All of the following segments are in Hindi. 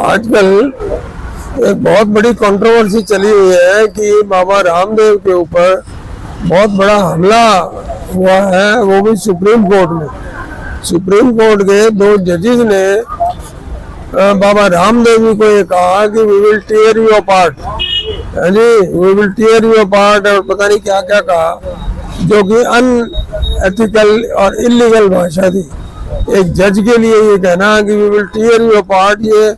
आजकल एक बहुत बड़ी कंट्रोवर्सी चली हुई है कि बाबा रामदेव के ऊपर बहुत बड़ा हमला हुआ है, वो भी सुप्रीम कोर्ट में। सुप्रीम कोर्ट के 2 जजेस ने बाबा रामदेव जी को ये कहा कि we will tear you apart, जी we will tear you apart, और पता नहीं क्या क्या कहा, जो कि अनएथिकल और इलीगल भाषा थी। एक जज के लिए ये कहना कि we will tear you apart, ये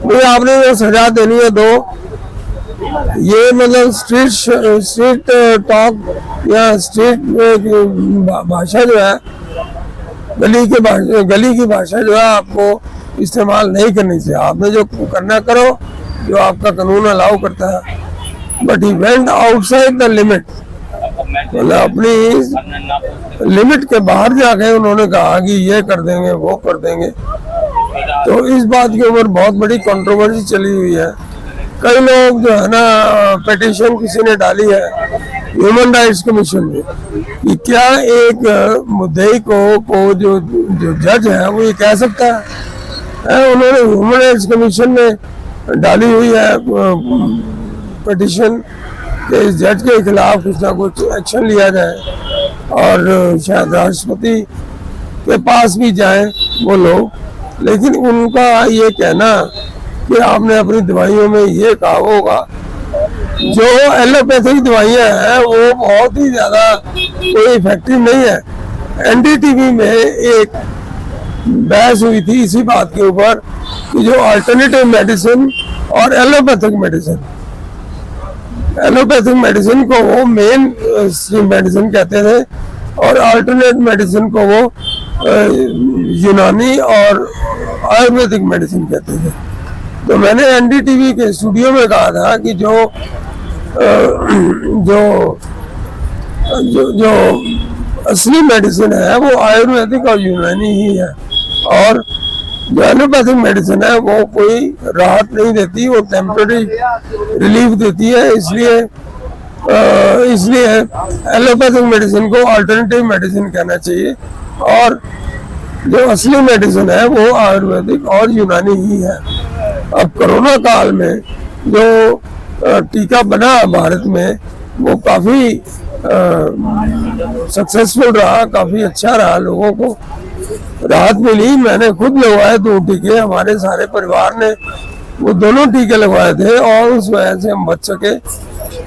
भाई आपने जो सजा देनी है दो। ये मतलब स्ट्रीट टॉक या स्ट्रीट भाषा जो है, गली की भाषा जो है आपको इस्तेमाल नहीं करनी चाहिए। आपने जो करना करो, जो आपका कानून अलाउ करता है, but he went outside the limit, मतलब अपनी लिमिट के बाहर जाके उन्होंने कहा कि ये कर देंगे वो कर देंगे। तो इस बात के ऊपर बहुत बड़ी कंट्रोवर्सी चली हुई है। कई लोग जो है ना, पिटीशन किसी ने डाली है ह्यूमन राइट्स कमीशन में कि क्या एक मुद्दई को जो जज है वो ये कह सकता है। उन्होंने ह्यूमन राइट्स कमीशन में डाली हुई है पिटीशन कि इस जज के खिलाफ कुछ ना कुछ एक्शन लिया जाए, और शायद राष्ट्रपति के पास भी जाए वो लोग। लेकिन उनका ये कहना कि आपने अपनी दवाइयों में ये कहा होगा, जो एलोपैथिक दवाइयाँ हैं वो बहुत ही ज़्यादा कोई इफेक्टिव नहीं है। एनडीटीवी में एक बहस हुई थी इसी बात के ऊपर कि जो अल्टरनेटिव मेडिसिन और एलोपैथिक मेडिसिन को वो मेन स्ट्रीम मेडिसिन कहते थे, और अल्टरनेट मेडिसिन को वो यूनानी और आयुर्वेदिक मेडिसिन कहते थे। तो मैंने एनडीटीवी के स्टूडियो में कहा था कि जो असली मेडिसिन है वो आयुर्वेदिक और यूनानी ही है, और जो एलोपैथिक मेडिसिन है वो कोई राहत नहीं देती, वो टेम्पररी रिलीफ देती है। इसलिए एलोपैथिक मेडिसिन को अल्टरनेटिव मेडिसिन कहना चाहिए, और जो असली मेडिसिन है वो आयुर्वेदिक और यूनानी ही है। अब कोरोना काल में जो टीका बना भारत में वो काफ़ी सक्सेसफुल रहा, काफ़ी अच्छा रहा, लोगों को राहत मिली। मैंने खुद लगवाए 2 टीके, हमारे सारे परिवार ने वो दोनों टीके लगवाए थे, और उस वजह से हम बच सके,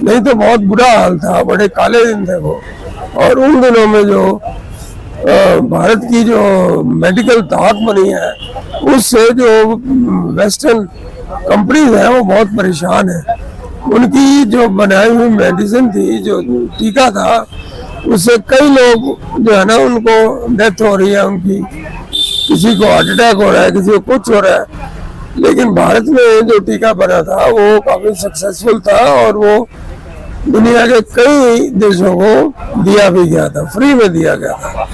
नहीं तो बहुत बुरा हाल था, बड़े काले दिन थे वो। और उन दिनों में जो भारत की जो मेडिकल ताकत बनी है, उससे जो वेस्टर्न कंपनीज हैं वो बहुत परेशान है। उनकी जो बनाई हुई मेडिसिन थी, जो टीका था, उससे कई लोग जो है ना उनको डेथ हो रही है उनकी, किसी को हार्ट अटैक हो रहा है, किसी को कुछ हो रहा है। लेकिन भारत में जो टीका बना था वो काफ़ी सक्सेसफुल था, और वो दुनिया के कई देशों को दिया भी गया था, फ्री में दिया गया था।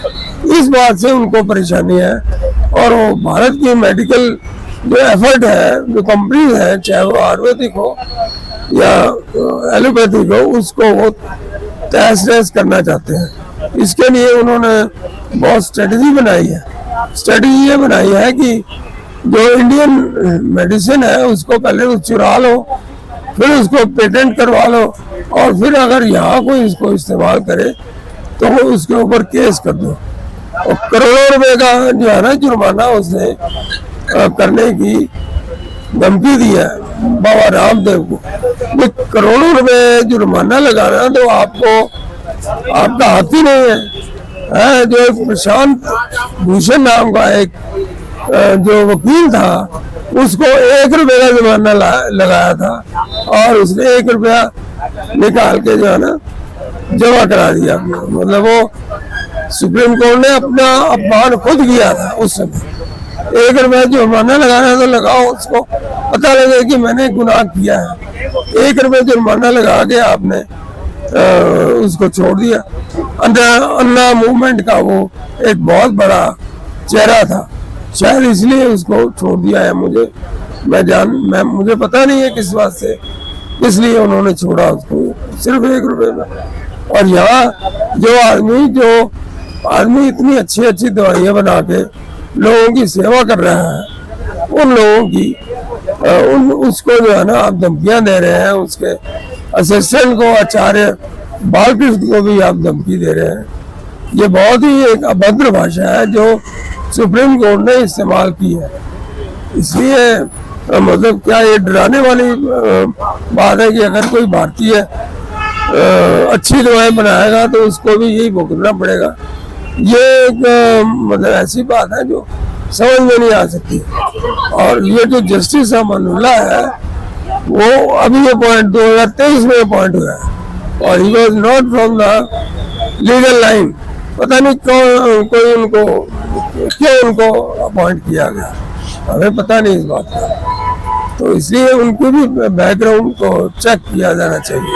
इस बात से उनको परेशानी है, और वो भारत की मेडिकल जो एफर्ट है, जो कंपनीज है, चाहे वो आयुर्वेदिक हो या एलोपैथिक हो, उसको वो तहस नहस करना चाहते हैं। इसके लिए उन्होंने बहुत स्ट्रेटजी बनाई है। स्ट्रेटजी ये बनाई है कि जो इंडियन मेडिसिन है उसको पहले तो चुरा लो, फिर उसको पेटेंट करवा लो, और फिर अगर यहाँ कोई इसको इस्तेमाल करे तो वो उसके ऊपर केस कर दो। और करोड़ों रुपए का जो है ना जुर्माना उसने करने की धमकी दी है बाबा रामदेव को। ये करोड़ों रुपए जुर्माना लगाना तो आपका हाथ ही नहीं है। जो एक प्रशांत भूषण नाम का एक जो वकील था, उसको 1 रुपये का जुर्माना लगाया था, और उसने 1 रुपया निकाल के जो है ना जमा करा दिया। मतलब वो सुप्रीम कोर्ट ने अपना अपमान खुद किया था उस समय। 1 रुपया जुर्माना लगाना तो लगाओ, उसको पता लगे कि मैंने गुनाह किया है। 1 रुपये जुर्माना लगा के आपने उसको छोड़ दिया। अन्ना मूवमेंट का वो एक बहुत बड़ा चेहरा था, शायद इसलिए उसको छोड़ दिया है। मुझे पता नहीं है किस बात से, इसलिए उन्होंने छोड़ा उसको सिर्फ 1 रुपये में। और यहाँ जो आदमी इतनी अच्छी दवाइयाँ बना के लोगों की सेवा कर रहा है, उन लोगों की उसको जो है ना आप धमकियां दे रहे हैं, उसके असिस्टेंट को, आचार्य बालकृष्ण को भी आप धमकी दे रहे हैं। ये बहुत ही एक अभद्र भाषा है जो सुप्रीम कोर्ट ने इस्तेमाल की है। इसलिए मतलब क्या ये डराने वाली बात है कि अगर कोई भारतीय अच्छी दवाएं बनाएगा तो उसको भी यही भुगतना पड़ेगा। ये एक मतलब ऐसी बात है जो समझ में नहीं आ सकती। और ये जो जस्टिस अमानुल्लाह है वो अभी ये पॉइंट 2023 में पॉइंट हुआ है और he was not from the legal line. पता नहीं कोई उनको क्यों उनको अपॉइंट किया गया, हमें पता नहीं इस बात का। तो इसलिए उनकी भी बैकग्राउंड को चेक किया जाना चाहिए।